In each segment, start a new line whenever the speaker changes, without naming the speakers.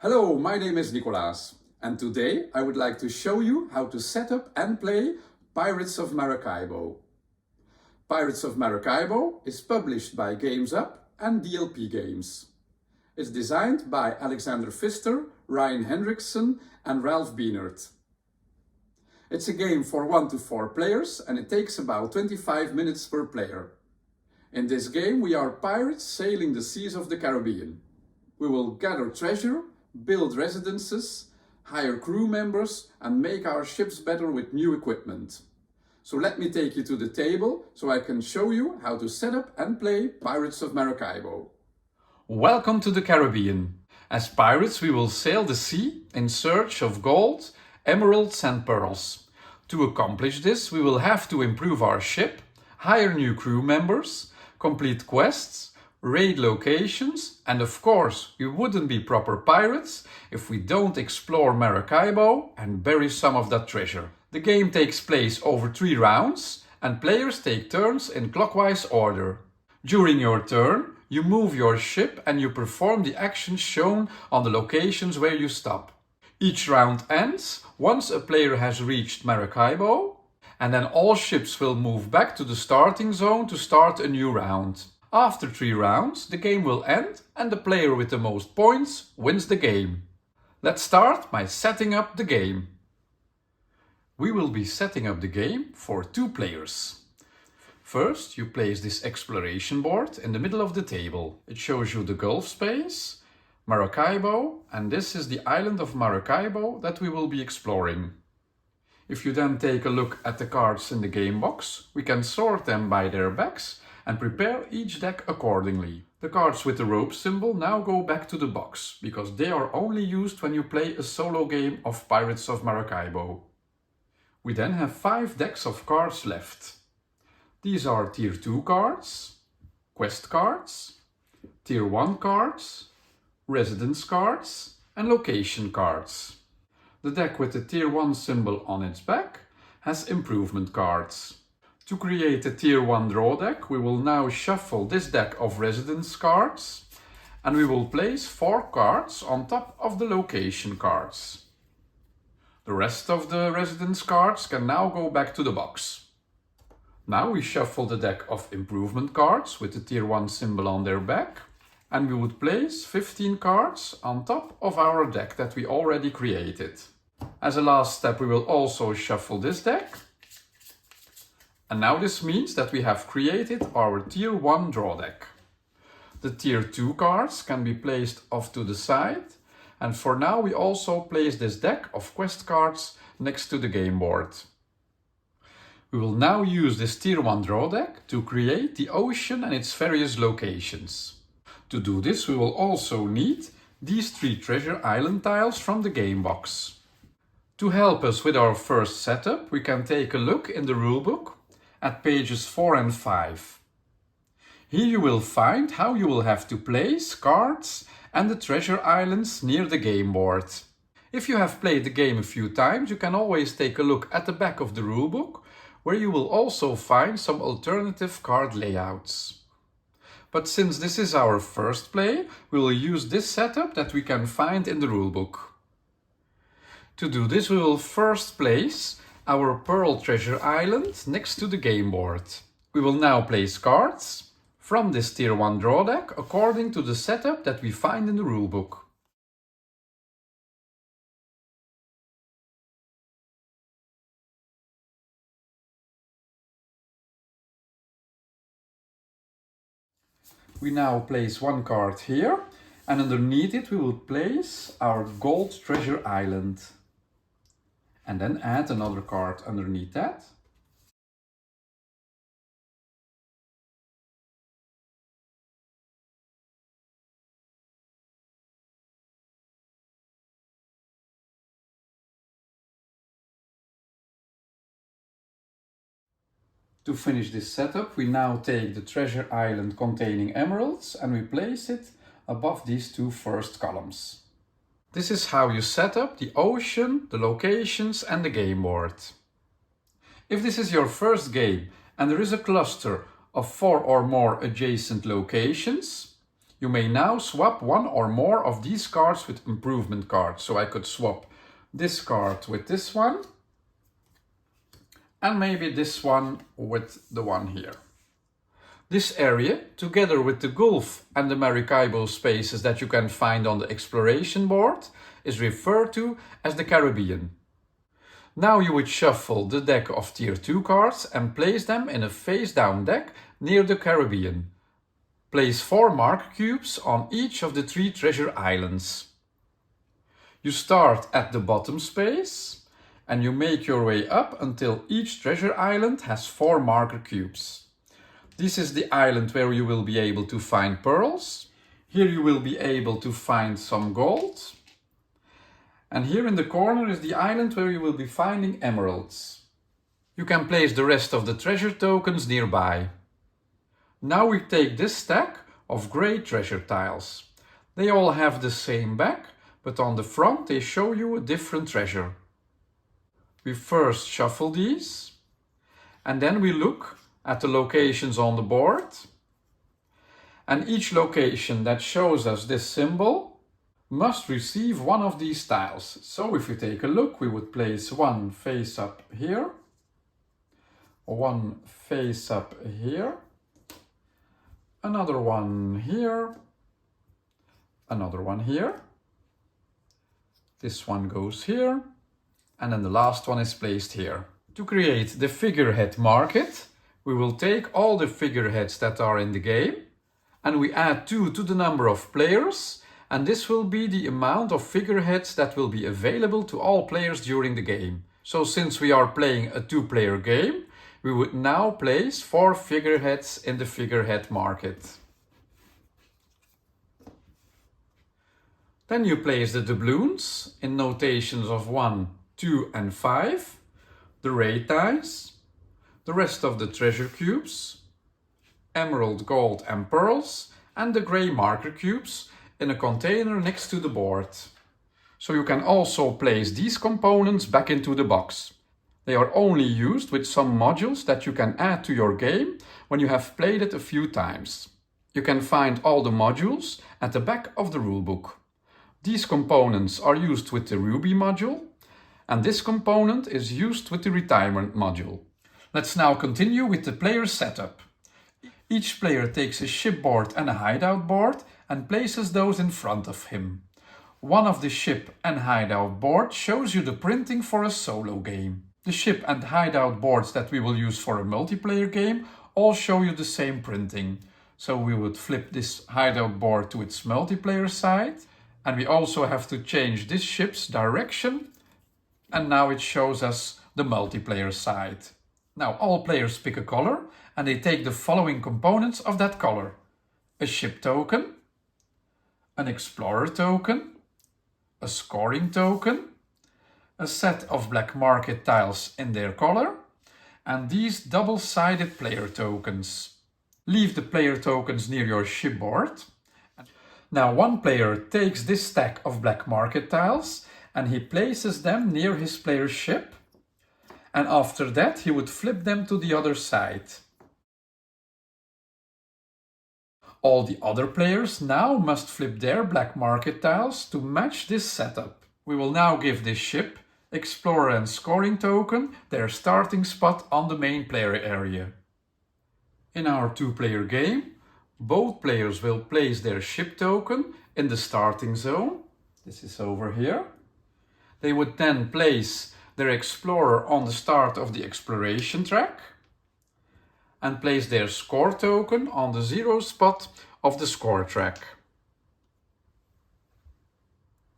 Hello, my name is Nicolaas, and today I would like to show you how to set up and play Pirates of Maracaibo. Pirates of Maracaibo is published by Games Up and DLP Games. It's designed by Alexander Pfister, Ryan Hendrickson and Ralph Bienert. It's a game for 1 to 4 players and it takes about 25 minutes per player. In this game we are pirates sailing the seas of the Caribbean. We will gather treasure, build residences, hire crew members and make our ships better with new equipment. So let me take you to the table so I can show you how to set up and play Pirates of Maracaibo.
Welcome to the Caribbean. As pirates we will sail the sea in search of gold, emeralds and pearls. To accomplish this we will have to improve our ship, hire new crew members, complete quests, raid locations, and of course we wouldn't be proper pirates if we don't explore Maracaibo and bury some of that treasure. The game takes place over 3 rounds and players take turns in clockwise order. During your turn, you move your ship and you perform the actions shown on the locations where you stop. Each round ends once a player has reached Maracaibo, and then all ships will move back to the starting zone to start a new round. After 3 rounds, the game will end and the player with the most points wins the game. Let's start by setting up the game. We will be setting up the game for 2 players. First, you place this exploration board in the middle of the table. It shows you the Gulf space, Maracaibo, and this is the island of Maracaibo that we will be exploring. If you then take a look at the cards in the game box, we can sort them by their backs and prepare each deck accordingly. The cards with the rope symbol now go back to the box, because they are only used when you play a solo game of Pirates of Maracaibo. We then have 5 decks of cards left. These are Tier 2 cards, Quest cards, Tier 1 cards, Residence cards and Location cards. The deck with the Tier 1 symbol on its back has Improvement cards. To create a Tier 1 draw deck, we will now shuffle this deck of Residence cards and we will place 4 cards on top of the Location cards. The rest of the Residence cards can now go back to the box. Now we shuffle the deck of Improvement cards with the Tier 1 symbol on their back and we would place 15 cards on top of our deck that we already created. As a last step we will also shuffle this deck. And now this means that we have created our Tier 1 draw deck. The Tier 2 cards can be placed off to the side, and for now we also place this deck of quest cards next to the game board. We will now use this Tier 1 draw deck to create the ocean and its various locations. To do this we will also need these 3 treasure island tiles from the game box. To help us with our first setup we can take a look in the rulebook at pages 4 and 5. Here you will find how you will have to place cards and the treasure islands near the game board. If you have played the game a few times, you can always take a look at the back of the rulebook, where you will also find some alternative card layouts. But since this is our first play, we will use this setup that we can find in the rulebook. To do this, we will first place our Pearl Treasure Island next to the game board. We will now place cards from this Tier 1 draw deck according to the setup that we find in the rulebook. We now place 1 card here and underneath it we will place our Gold Treasure Island. And then add another card underneath that. To finish this setup, we now take the treasure island containing emeralds and we place it above these 2 first columns. This is how you set up the ocean, the locations and the game board. If this is your first game and there is a cluster of 4 or more adjacent locations, You may now swap one or more of these cards with improvement cards. So I could swap this card with this one, and maybe this one with the one here. This area, together with the Gulf and the Maracaibo spaces that you can find on the exploration board, is referred to as the Caribbean. Now you would shuffle the deck of Tier 2 cards and place them in a face-down deck near the Caribbean. Place 4 marker cubes on each of the 3 treasure islands. You start at the bottom space and you make your way up until each treasure island has 4 marker cubes. This is the island where you will be able to find pearls. Here you will be able to find some gold. And here in the corner is the island where you will be finding emeralds. You can place the rest of the treasure tokens nearby. Now we take this stack of grey treasure tiles. They all have the same back, but on the front they show you a different treasure. We first shuffle these, and then we look at the locations on the board. And each location that shows us this symbol must receive one of these tiles. So if we take a look, we would place one face up here, one face up here, another one here, another one here. This one goes here, and then the last one is placed here. To create the figurehead market, we will take all the figureheads that are in the game and we add 2 to the number of players, and this will be the amount of figureheads that will be available to all players during the game. So since we are playing a 2-player game, we would now place 4 figureheads in the figurehead market. Then you place the doubloons in notations of 1, 2 and 5, the ray ties, the rest of the treasure cubes, emerald, gold and pearls, and the grey marker cubes in a container next to the board. So you can also place these components back into the box. They are only used with some modules that you can add to your game when you have played it a few times. You can find all the modules at the back of the rulebook. These components are used with the Ruby module, and this component is used with the retirement module. Let's now continue with the player setup. Each player takes a ship board and a hideout board and places those in front of him. One of the ship and hideout board shows you the printing for a solo game. The ship and hideout boards that we will use for a multiplayer game all show you the same printing. So we would flip this hideout board to its multiplayer side, and we also have to change this ship's direction, and now it shows us the multiplayer side. Now all players pick a color and they take the following components of that color: a ship token, an explorer token, a scoring token, a set of black market tiles in their color, and these double-sided player tokens. Leave the player tokens near your shipboard. Now one player takes this stack of black market tiles and he places them near his player's ship, and after that he would flip them to the other side. All the other players now must flip their black market tiles to match this setup. We will now give this ship, explorer and scoring token their starting spot on the main player area. In our 2-player game, both players will place their ship token in the starting zone. This is over here. They would then place their explorer on the start of the exploration track and place their score token on the 0 spot of the score track.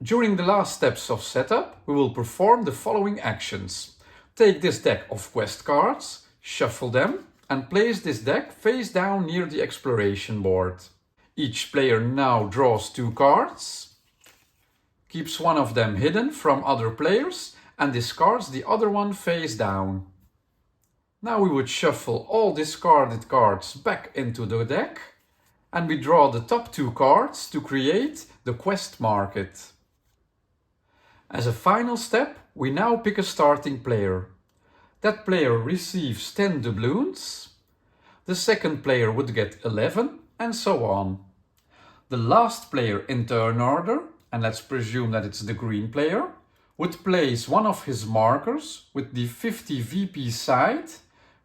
During the last steps of setup, we will perform the following actions. Take this deck of quest cards, shuffle them, and place this deck face down near the exploration board. Each player now draws 2 cards, keeps one of them hidden from other players, and discards the other one face down. Now we would shuffle all discarded cards back into the deck, and we draw the top 2 cards to create the quest market. As a final step, we now pick a starting player. That player receives 10 doubloons. The second player would get 11, and so on. The last player in turn order, and let's presume that it's the green player, would place one of his markers with the 50 VP side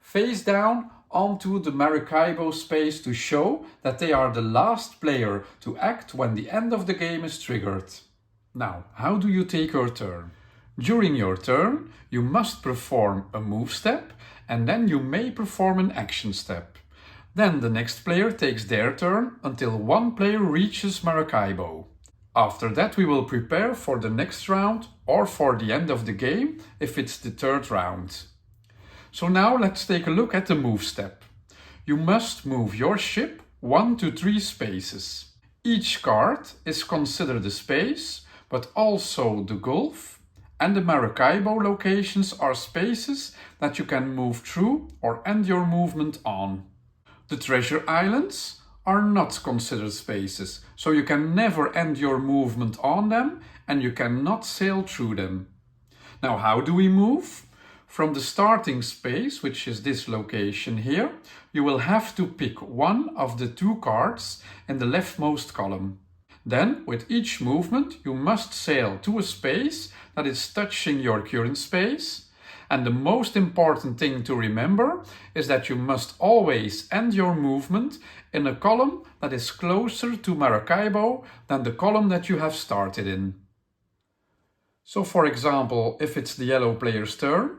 face down onto the Maracaibo space to show that they are the last player to act when the end of the game is triggered. Now, how do you take your turn? During your turn, you must perform a move step and then you may perform an action step. Then the next player takes their turn until one player reaches Maracaibo. After that we will prepare for the next round or for the end of the game if it's the third round. So now let's take a look at the move step. You must move your ship 1 to 3 spaces. Each card is considered a space, but also the Gulf and the Maracaibo locations are spaces that you can move through or end your movement on. The treasure islands are not considered spaces, so you can never end your movement on them and you cannot sail through them. Now, how do we move? From the starting space, which is this location here, you will have to pick one of the 2 cards in the leftmost column. Then, with each movement, you must sail to a space that is touching your current space. And the most important thing to remember is that you must always end your movement in a column that is closer to Maracaibo than the column that you have started in. So for example, if it's the yellow player's turn,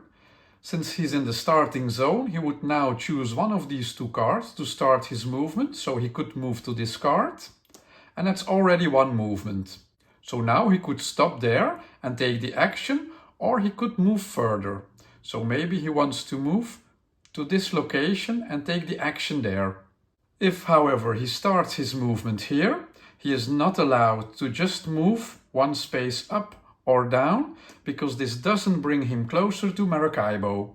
since he's in the starting zone, he would now choose one of these 2 cards to start his movement, so he could move to this card. And that's already one movement. So now he could stop there and take the action, or he could move further. So maybe he wants to move to this location and take the action there. If, however, he starts his movement here, he is not allowed to just move 1 space up or down, because this doesn't bring him closer to Maracaibo.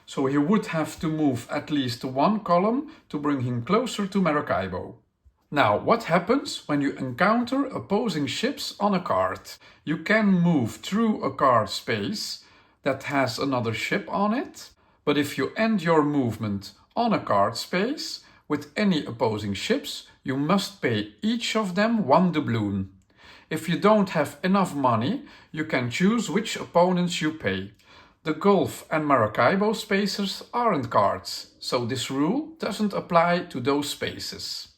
So he would have to move at least 1 column to bring him closer to Maracaibo. Now, what happens when you encounter opposing ships on a card? You can move through a card space that has another ship on it, but if you end your movement on a card space with any opposing ships, you must pay each of them 1 doubloon. If you don't have enough money, you can choose which opponents you pay. The Gulf and Maracaibo spaces aren't cards, so this rule doesn't apply to those spaces.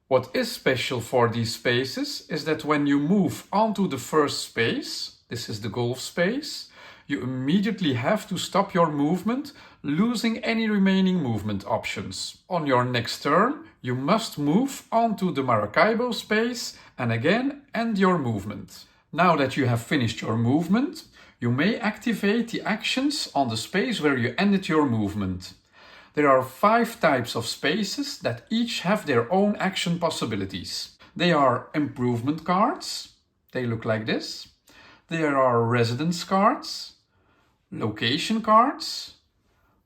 What is special for these spaces is that when you move onto the first space, this is the Gulf space, you immediately have to stop your movement, losing any remaining movement options. On your next turn, you must move onto the Maracaibo space and again end your movement. Now that you have finished your movement, you may activate the actions on the space where you ended your movement. There are 5 types of spaces that each have their own action possibilities. They are improvement cards, they look like this. There are residence cards, location cards,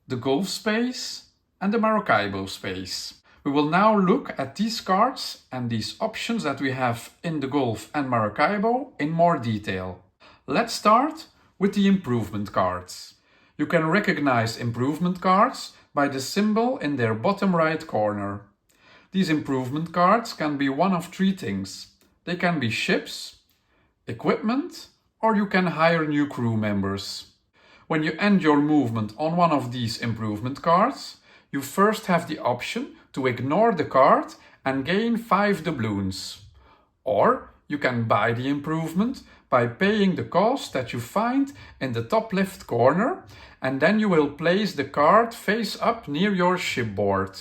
the Gulf space and the Maracaibo space. We will now look at these cards and these options that we have in the Gulf and Maracaibo in more detail. Let's start with the improvement cards. You can recognize improvement cards by the symbol in their bottom right corner. These improvement cards can be one of 3 things. They can be ships, equipment, or you can hire new crew members. When you end your movement on one of these improvement cards, you first have the option to ignore the card and gain 5 doubloons. Or you can buy the improvement by paying the cost that you find in the top left corner, and then you will place the card face up near your shipboard.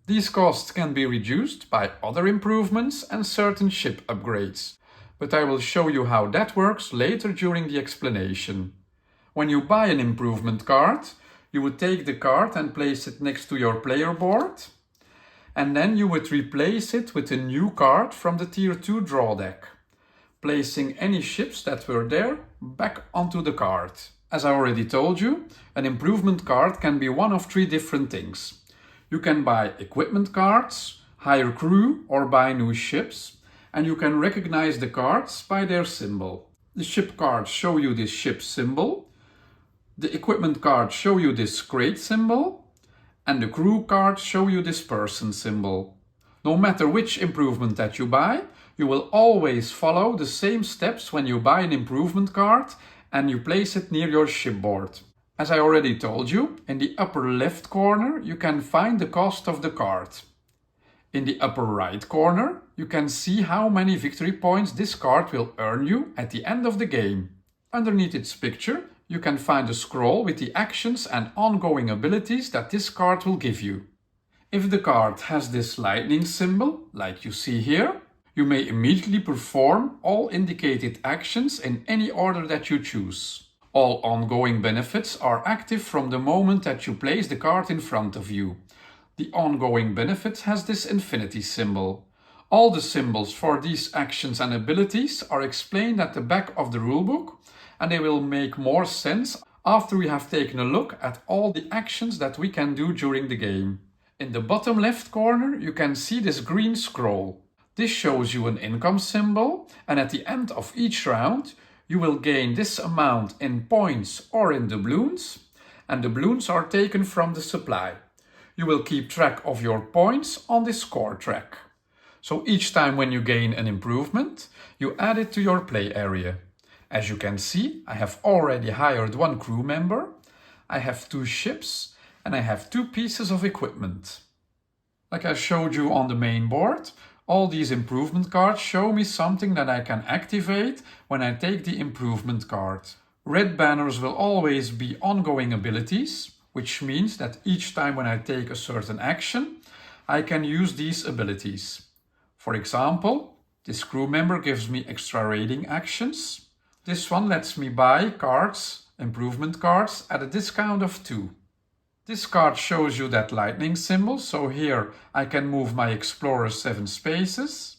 These costs can be reduced by other improvements and certain ship upgrades, but I will show you how that works later during the explanation. When you buy an improvement card, you would take the card and place it next to your player board, and then you would replace it with a new card from the Tier 2 draw deck, placing any ships that were there back onto the card. As I already told you, an improvement card can be one of 3 different things. You can buy equipment cards, hire crew or buy new ships, and you can recognize the cards by their symbol. The ship cards show you this ship symbol, the equipment cards show you this crate symbol, and the crew cards show you this person symbol. No matter which improvement that you buy, you will always follow the same steps when you buy an improvement card and you place it near your shipboard. As I already told you, in the upper left corner you can find the cost of the card. In the upper right corner you can see how many victory points this card will earn you at the end of the game. Underneath its picture you can find a scroll with the actions and ongoing abilities that this card will give you. If the card has this lightning symbol, like you see here, you may immediately perform all indicated actions in any order that you choose. All ongoing benefits are active from the moment that you place the card in front of you. The ongoing benefit has this infinity symbol. All the symbols for these actions and abilities are explained at the back of the rulebook, and they will make more sense after we have taken a look at all the actions that we can do during the game. In the bottom left corner you can see this green scroll. This shows you an income symbol, and at the end of each round you will gain this amount in points or in doubloons, and doubloons are taken from the supply. You will keep track of your points on this score track. So each time when you gain an improvement, you add it to your play area. As you can see, I have already hired 1 crew member, I have 2 ships, and I have 2 pieces of equipment. Like I showed you on the main board, all these improvement cards show me something that I can activate when I take the improvement card. Red banners will always be ongoing abilities, which means that each time when I take a certain action, I can use these abilities. For example, this crew member gives me extra raiding actions. This one lets me buy cards, improvement cards, at a discount of 2. This card shows you that lightning symbol, so here I can move my explorer 7 spaces.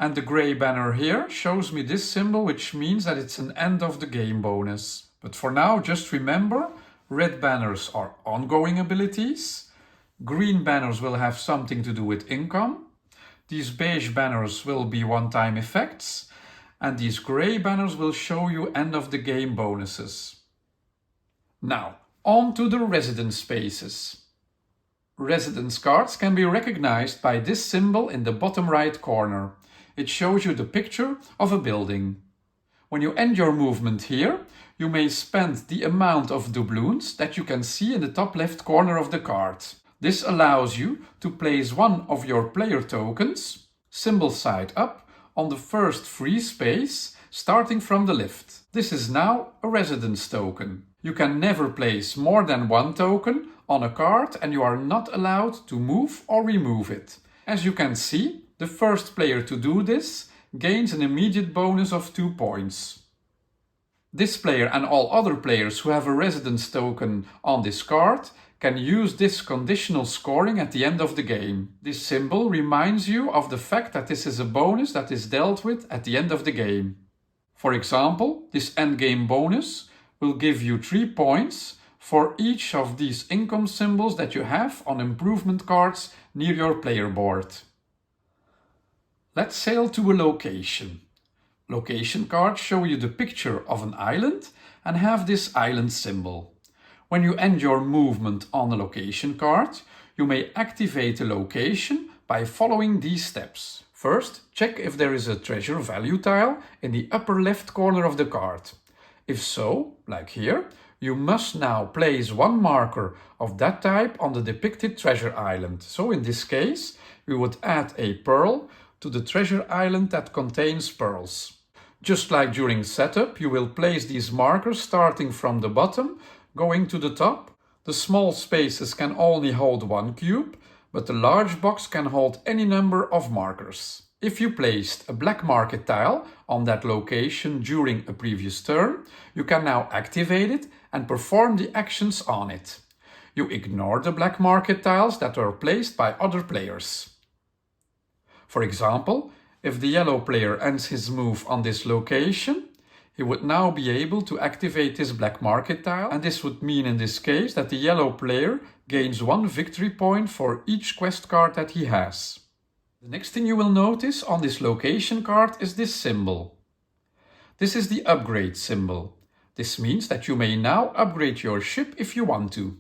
And the grey banner here shows me this symbol, which means that it's an end of the game bonus. But for now, just remember, red banners are ongoing abilities, green banners will have something to do with income, these beige banners will be one-time effects, and these grey banners will show you end of the game bonuses. Now, on to the residence spaces. Residence cards can be recognized by this symbol in the bottom right corner. It shows you the picture of a building. When you end your movement here, you may spend the amount of doubloons that you can see in the top left corner of the card. This allows you to place one of your player tokens, symbol side up, on the first free space starting from the left. This is now a residence token. You can never place more than 1 token on a card and you are not allowed to move or remove it. As you can see, the first player to do this gains an immediate bonus of 2 points. This player and all other players who have a residence token on this card can use this conditional scoring at the end of the game. This symbol reminds you of the fact that this is a bonus that is dealt with at the end of the game. For example, this endgame bonus will give you 3 points for each of these income symbols that you have on improvement cards near your player board. Let's sail to a location. Location cards show you the picture of an island and have this island symbol. When you end your movement on a location card, you may activate a location by following these steps. First, check if there is a treasure value tile in the upper left corner of the card. If so, like here, you must now place 1 marker of that type on the depicted treasure island. So in this case, we would add a pearl to the treasure island that contains pearls. Just like during setup, you will place these markers starting from the bottom, going to the top. The small spaces can only hold 1 cube, but the large box can hold any number of markers. If you placed a black market tile on that location during a previous turn, you can now activate it and perform the actions on it. You ignore the black market tiles that were placed by other players. For example, if the yellow player ends his move on this location, he would now be able to activate this black market tile, and this would mean in this case that the yellow player gains 1 victory point for each quest card that he has. The next thing you will notice on this location card is this symbol. This is the upgrade symbol. This means that you may now upgrade your ship if you want to.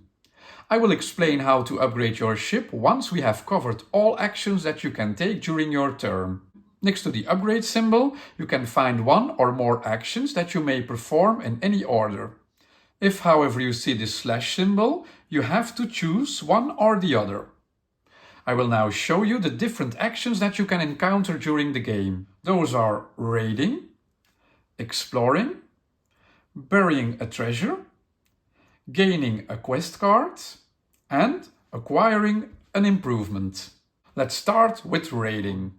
I will explain how to upgrade your ship once we have covered all actions that you can take during your turn. Next to the upgrade symbol, you can find one or more actions that you may perform in any order. If, however, you see this slash symbol, you have to choose one or the other. I will now show you the different actions that you can encounter during the game. Those are raiding, exploring, burying a treasure, gaining a quest card, and acquiring an improvement. Let's start with raiding.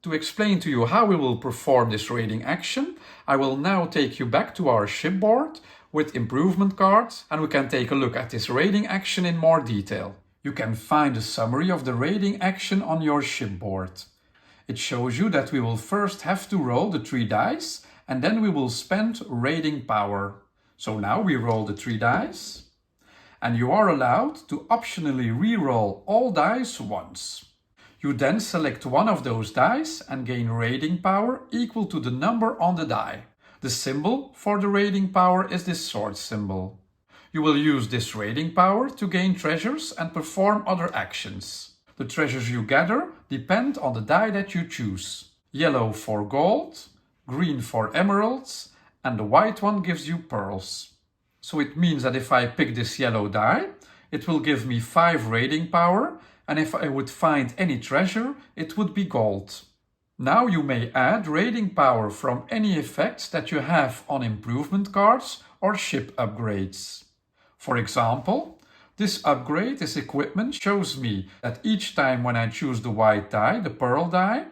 To explain to you how we will perform this raiding action, I will now take you back to our shipboard with improvement cards, and we can take a look at this raiding action in more detail. You can find a summary of the raiding action on your shipboard. It shows you that we will first have to roll the 3 dice, and then we will spend raiding power. So now we roll the 3 dice, and you are allowed to optionally re-roll all dice once. You then select one of those dice and gain raiding power equal to the number on the die. The symbol for the raiding power is this sword symbol. You will use this raiding power to gain treasures and perform other actions. The treasures you gather depend on the die that you choose. Yellow for gold, green for emeralds, and the white one gives you pearls. So it means that if I pick this yellow die, it will give me 5 raiding power, and if I would find any treasure, it would be gold. Now you may add raiding power from any effects that you have on improvement cards or ship upgrades. For example, this upgrade, this equipment, shows me that each time when I choose the white die, the pearl die,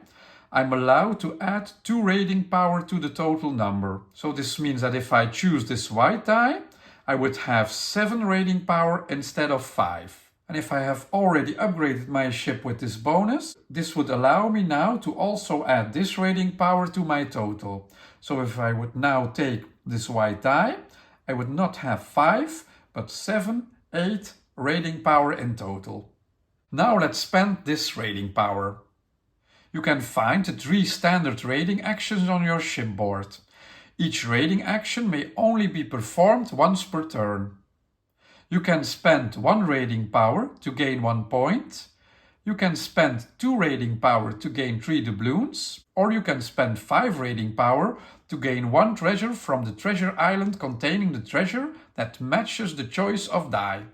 I'm allowed to add 2 raiding power to the total number. So this means that if I choose this white die, I would have 7 raiding power instead of 5. And if I have already upgraded my ship with this bonus, this would allow me now to also add this raiding power to my total. So if I would now take this white die, I would not have 5, but 7, 8 raiding power in total. Now let's spend this raiding power. You can find the 3 standard raiding actions on your shipboard. Each raiding action may only be performed once per turn. You can spend 1 raiding power to gain 1 point. You can spend 2 raiding power to gain 3 doubloons, or you can spend 5 raiding power to gain 1 treasure from the treasure island containing the treasure that matches the choice of die.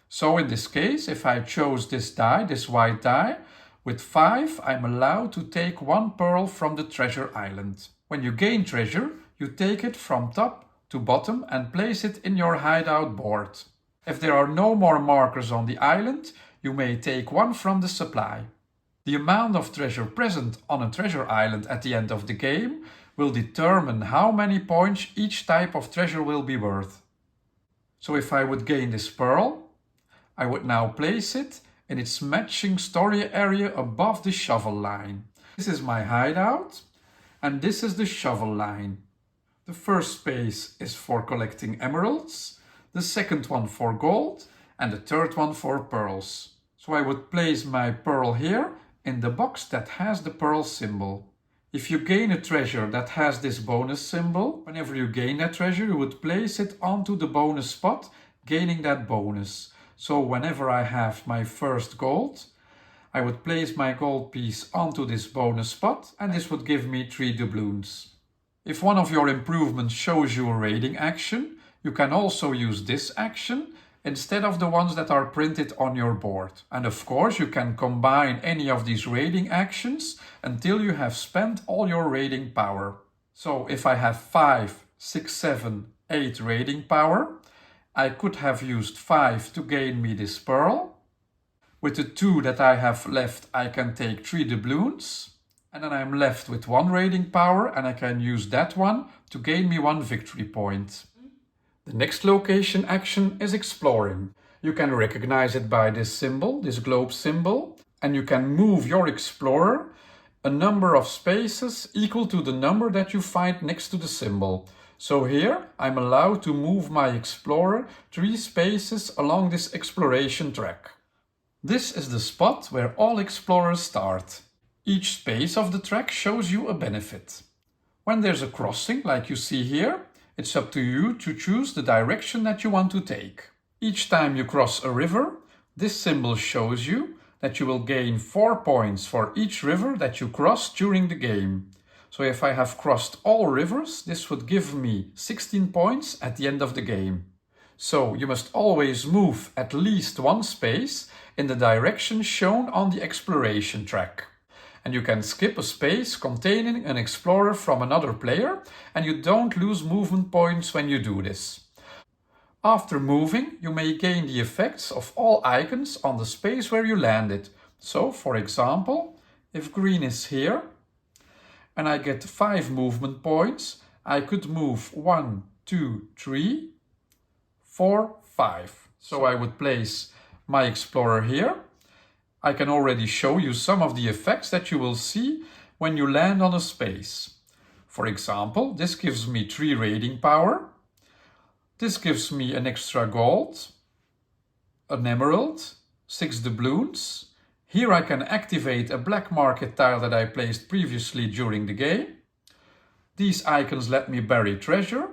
So in this case, if I chose this die, this white die, with 5 I'm allowed to take 1 pearl from the treasure island. When you gain treasure, you take it from top to bottom and place it in your hideout board. If there are no more markers on the island, you may take 1 from the supply. The amount of treasure present on a treasure island at the end of the game will determine how many points each type of treasure will be worth. So if I would gain this pearl, I would now place it in its matching story area above the shovel line. This is my hideout, and this is the shovel line. The first space is for collecting emeralds, the second one for gold, and the third one for pearls. So I would place my pearl here in the box that has the pearl symbol. If you gain a treasure that has this bonus symbol, whenever you gain that treasure, you would place it onto the bonus spot, gaining that bonus. So whenever I have my first gold, I would place my gold piece onto this bonus spot, and this would give me 3 doubloons. If one of your improvements shows you a raiding action, you can also use this action instead of the ones that are printed on your board. And of course, you can combine any of these raiding actions until you have spent all your raiding power. So if I have 5, 6, 7, 8 raiding power, I could have used 5 to gain me this pearl. With the 2 that I have left, I can take 3 doubloons. And then I'm left with 1 raiding power, and I can use that one to gain me 1 victory point. The next location action is exploring. You can recognize it by this symbol, this globe symbol, and you can move your explorer a number of spaces equal to the number that you find next to the symbol. So here I'm allowed to move my explorer 3 spaces along this exploration track. This is the spot where all explorers start. Each space of the track shows you a benefit. When there's a crossing, like you see here, it's up to you to choose the direction that you want to take. Each time you cross a river, this symbol shows you that you will gain 4 points for each river that you cross during the game. So if I have crossed all rivers, this would give me 16 points at the end of the game. So you must always move at least one space in the direction shown on the exploration track. And you can skip a space containing an explorer from another player, and you don't lose movement points when you do this. After moving, you may gain the effects of all icons on the space where you landed. So, for example, if green is here and I get 5 movement points, I could move 1, 2, 3, 4, 5. So I would place my explorer here. I can already show you some of the effects that you will see when you land on a space. For example, this gives me 3 raiding power. This gives me an extra gold, an emerald, 6 doubloons. Here I can activate a black market tile that I placed previously during the game. These icons let me bury treasure.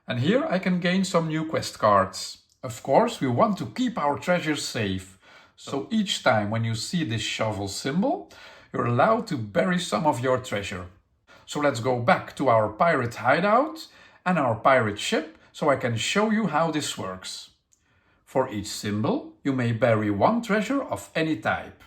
And here I can gain some new quest cards. Of course, we want to keep our treasures safe. So each time when you see this shovel symbol, you're allowed to bury some of your treasure. So let's go back to our pirate hideout and our pirate ship, so I can show you how this works. For each symbol, you may bury 1 treasure of any type.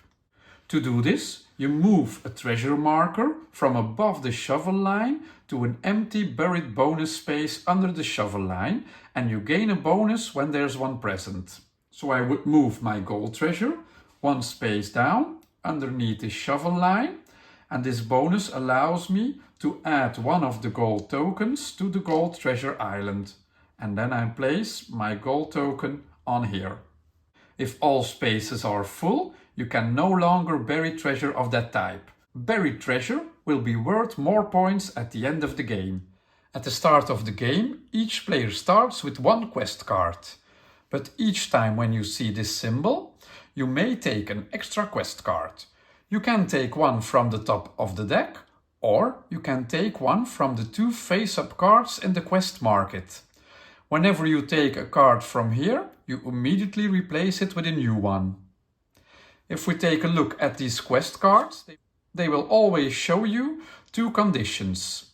To do this, you move a treasure marker from above the shovel line to an empty buried bonus space under the shovel line, and you gain a bonus when there's one present. So I would move my gold treasure 1 space down underneath the shovel line, and this bonus allows me to add 1 of the gold tokens to the gold treasure island. And then I place my gold token on here. If all spaces are full, you can no longer bury treasure of that type. Buried treasure will be worth more points at the end of the game. At the start of the game, each player starts with 1 quest card. But each time when you see this symbol, you may take an extra quest card. You can take 1 from the top of the deck, or you can take 1 from the 2 face-up cards in the quest market. Whenever you take a card from here, you immediately replace it with a new one. If we take a look at these quest cards, they will always show you 2 conditions,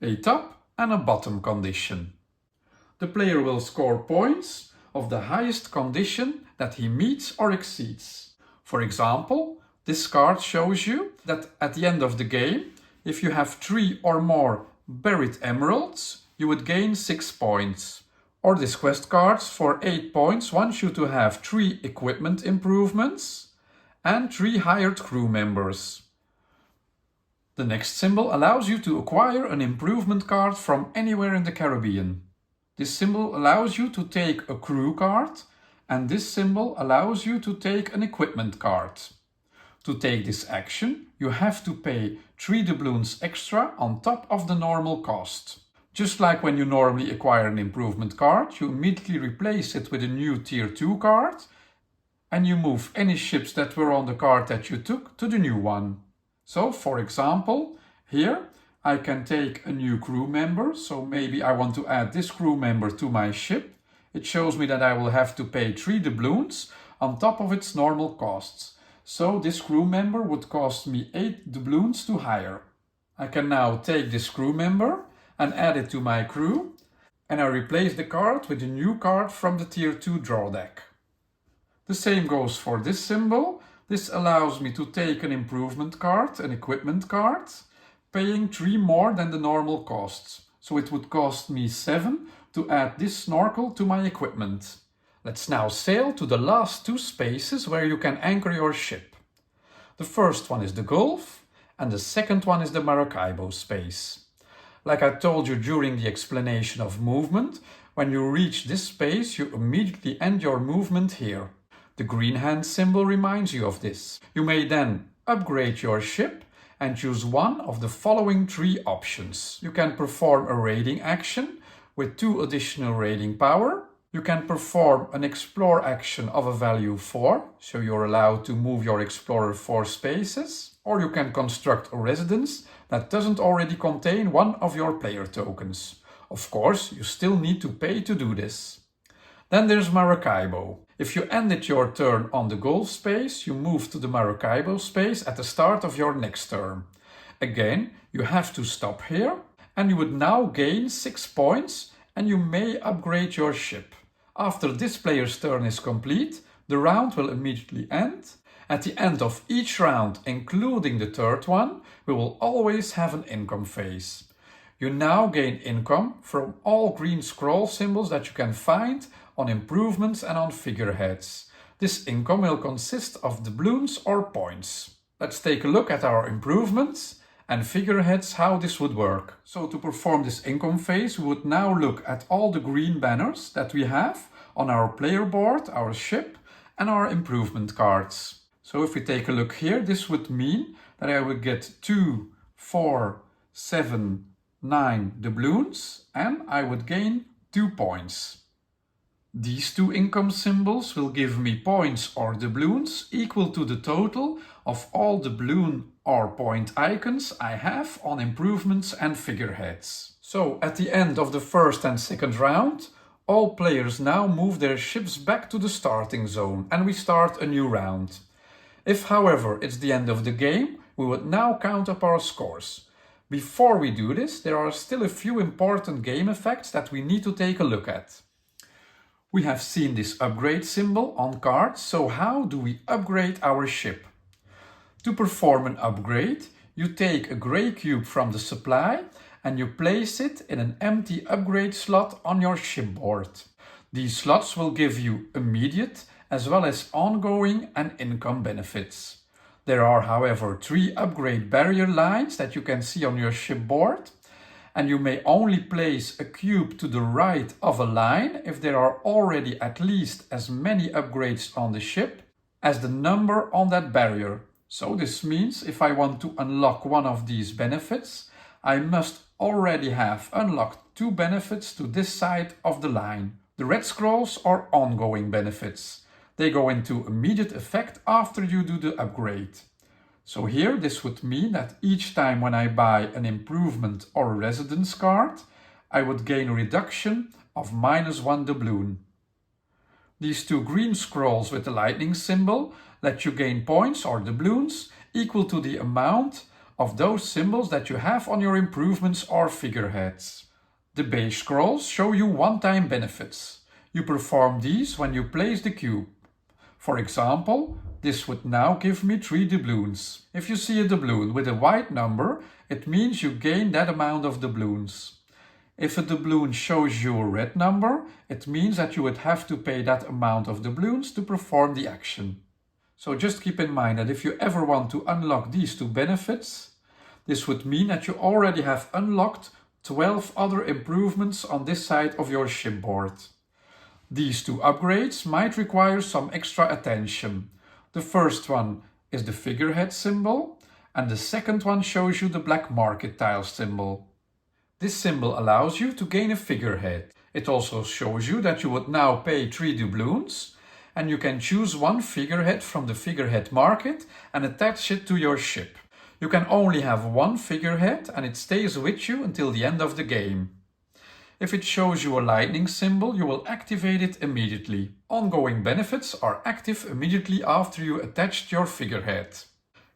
a top and a bottom condition. The player will score points of the highest condition that he meets or exceeds. For example, this card shows you that at the end of the game, if you have 3 or more buried emeralds, you would gain 6 points. Or this quest cards for 8 points wants you to have 3 equipment improvements and 3 hired crew members. The next symbol allows you to acquire an improvement card from anywhere in the Caribbean. This symbol allows you to take a crew card, and this symbol allows you to take an equipment card. To take this action, you have to pay 3 doubloons extra on top of the normal cost. Just like when you normally acquire an improvement card, you immediately replace it with a new tier 2 card, and you move any ships that were on the card that you took to the new one. So, for example, here I can take a new crew member, so maybe I want to add this crew member to my ship. It shows me that I will have to pay 3 doubloons on top of its normal costs. So this crew member would cost me 8 doubloons to hire. I can now take this crew member and add it to my crew, and I replace the card with a new card from the tier 2 draw deck. The same goes for this symbol. This allows me to take an improvement card, an equipment card, paying 3 more than the normal costs. So it would cost me 7 to add this snorkel to my equipment. Let's now sail to the last 2 spaces where you can anchor your ship. The first one is the Gulf, and the second one is the Maracaibo space. Like I told you during the explanation of movement, when you reach this space, you immediately end your movement here. The green hand symbol reminds you of this. You may then upgrade your ship and choose one of the following 3 options. You can perform a raiding action with 2 additional raiding power. You can perform an explore action of a value 4, so you're allowed to move your explorer 4 spaces. Or you can construct a residence that doesn't already contain one of your player tokens. Of course, you still need to pay to do this. Then there's Maracaibo. If you ended your turn on the golf space, you move to the Maracaibo space at the start of your next turn. Again, you have to stop here, and you would now gain 6 points, and you may upgrade your ship. After this player's turn is complete, the round will immediately end. At the end of each round, including the third one, we will always have an income phase. You now gain income from all green scroll symbols that you can find on improvements and on figureheads. This income will consist of doubloons or points. Let's take a look at our improvements and figureheads, how this would work. So to perform this income phase, we would now look at all the green banners that we have on our player board, our ship, and our improvement cards. So if we take a look here, this would mean that I would get 2, 4, 7, 9 doubloons, and I would gain 2 points. These two income symbols will give me points or doubloons equal to the total of all doubloon or point icons I have on improvements and figureheads. So at the end of the first and second round, all players now move their ships back to the starting zone and we start a new round. If, however, it's the end of the game, we would now count up our scores. Before we do this, there are still a few important game effects that we need to take a look at. We have seen this upgrade symbol on cards, so how do we upgrade our ship? To perform an upgrade, you take a grey cube from the supply and you place it in an empty upgrade slot on your shipboard. These slots will give you immediate as well as ongoing and income benefits. There are, however, 3 upgrade barrier lines that you can see on your shipboard, and you may only place a cube to the right of a line if there are already at least as many upgrades on the ship as the number on that barrier. So this means if I want to unlock one of these benefits, I must already have unlocked 2 benefits to this side of the line. The red scrolls are ongoing benefits. They go into immediate effect after you do the upgrade. So here this would mean that each time when I buy an improvement or a residence card, I would gain a reduction of -1 doubloon. These 2 green scrolls with the lightning symbol let you gain points or doubloons equal to the amount of those symbols that you have on your improvements or figureheads. The beige scrolls show you one-time benefits. You perform these when you place the cube. For example, this would now give me 3 doubloons. If you see a doubloon with a white number, it means you gain that amount of doubloons. If a doubloon shows you a red number, it means that you would have to pay that amount of doubloons to perform the action. So just keep in mind that if you ever want to unlock these 2 benefits, this would mean that you already have unlocked 12 other improvements on this side of your shipboard. These 2 upgrades might require some extra attention. The first one is the figurehead symbol, and the second one shows you the black market tile symbol. This symbol allows you to gain a figurehead. It also shows you that you would now pay 3 doubloons, and you can choose one figurehead from the figurehead market and attach it to your ship. You can only have one figurehead and it stays with you until the end of the game. If it shows you a lightning symbol, you will activate it immediately. Ongoing benefits are active immediately after you attached your figurehead.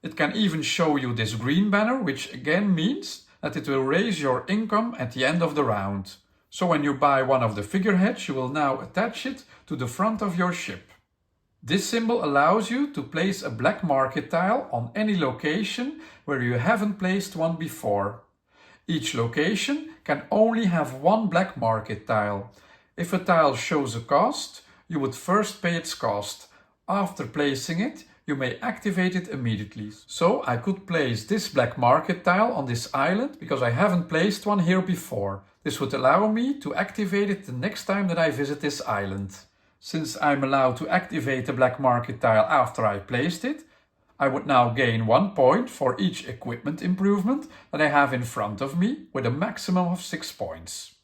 It can even show you this green banner, which again means that it will raise your income at the end of the round. So when you buy one of the figureheads, you will now attach it to the front of your ship. This symbol allows you to place a black market tile on any location where you haven't placed one before. Each location can only have one black market tile. If a tile shows a cost, you would first pay its cost. After placing it, you may activate it immediately. So I could place this black market tile on this island because I haven't placed one here before. This would allow me to activate it the next time that I visit this island. Since I'm allowed to activate the black market tile after I placed it, I would now gain 1 point for each equipment improvement that I have in front of me, with a maximum of 6 points.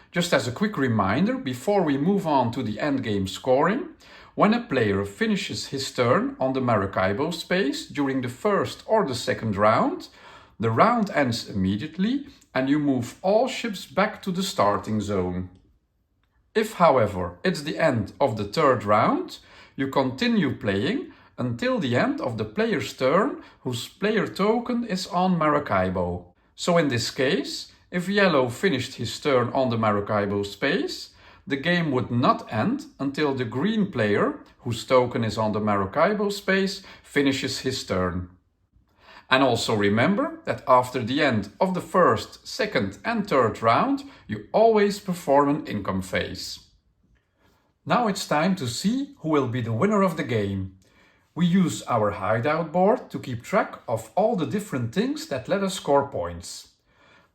Just as a quick reminder, before we move on to the endgame scoring, when a player finishes his turn on the Maracaibo space during the first or the second round, the round ends immediately and you move all ships back to the starting zone. If, however, it's the end of the third round, you continue playing until the end of the player's turn whose player token is on Maracaibo. So in this case, if yellow finished his turn on the Maracaibo space, the game would not end until the green player, whose token is on the Maracaibo space, finishes his turn. And also remember that after the end of the first, second and third round, you always perform an income phase. Now it's time to see who will be the winner of the game. We use our hideout board to keep track of all the different things that let us score points.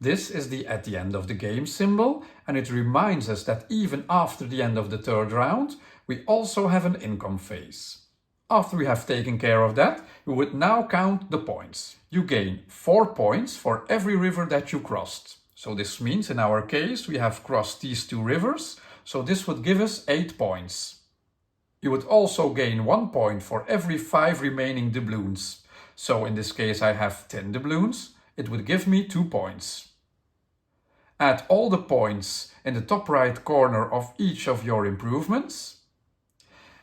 This is the at the end of the game symbol, and it reminds us that even after the end of the third round, we also have an income phase. After we have taken care of that, we would now count the points. You gain 4 points for every river that you crossed. So this means in our case we have crossed these 2 rivers, so this would give us 8 points. You would also gain 1 point for every 5 remaining doubloons. So in this case I have 10 doubloons, it would give me 2 points. Add all the points in the top right corner of each of your improvements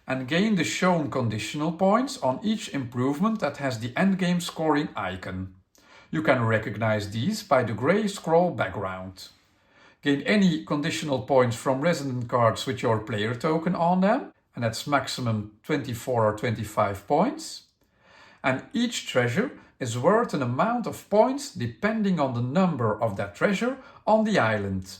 and gain the shown conditional points on each improvement that has the endgame scoring icon. You can recognize these by the grey scroll background. Gain any conditional points from resident cards with your player token on them, and that's maximum 24 or 25 points. And each treasure is worth an amount of points depending on the number of that treasure on the island.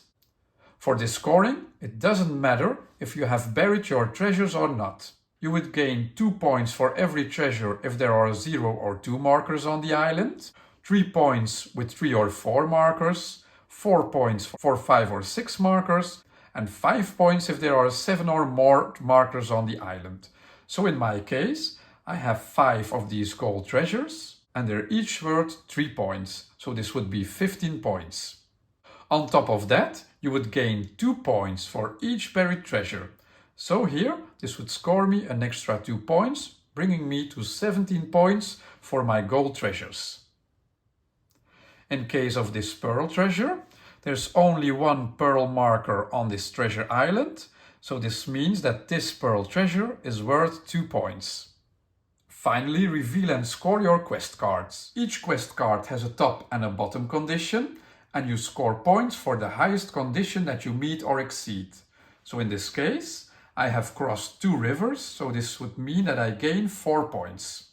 For this scoring, it doesn't matter if you have buried your treasures or not. You would gain 2 points for every treasure if there are 0 or 2 markers on the island, 3 points with 3 or 4 markers, 4 points for 5 or 6 markers, and 5 points if there are 7 or more markers on the island. So in my case, I have 5 of these gold treasures, and they're each worth 3 points, so this would be 15 points. On top of that, you would gain 2 points for each buried treasure. So here, this would score me an extra 2 points, bringing me to 17 points for my gold treasures. In case of this pearl treasure, there's only 1 pearl marker on this treasure island, so this means that this pearl treasure is worth 2 points. Finally, reveal and score your quest cards. Each quest card has a top and a bottom condition, and you score points for the highest condition that you meet or exceed. So in this case, I have crossed 2 rivers, so this would mean that I gain 4 points.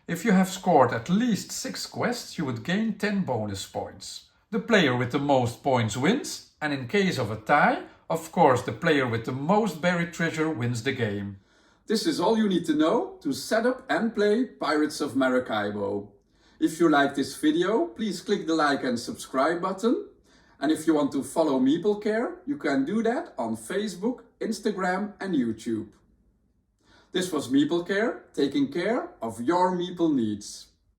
If you have scored at least 6 quests, you would gain 10 bonus points. The player with the most points wins, and in case of a tie, of course the player with the most buried treasure wins the game.
This is all you need to know to set up and play Pirates of Maracaibo. If you like this video, please click the like and subscribe button. And if you want to follow Meeplecare, you can do that on Facebook, Instagram and YouTube. This was Meeplecare, taking care of your meeple needs.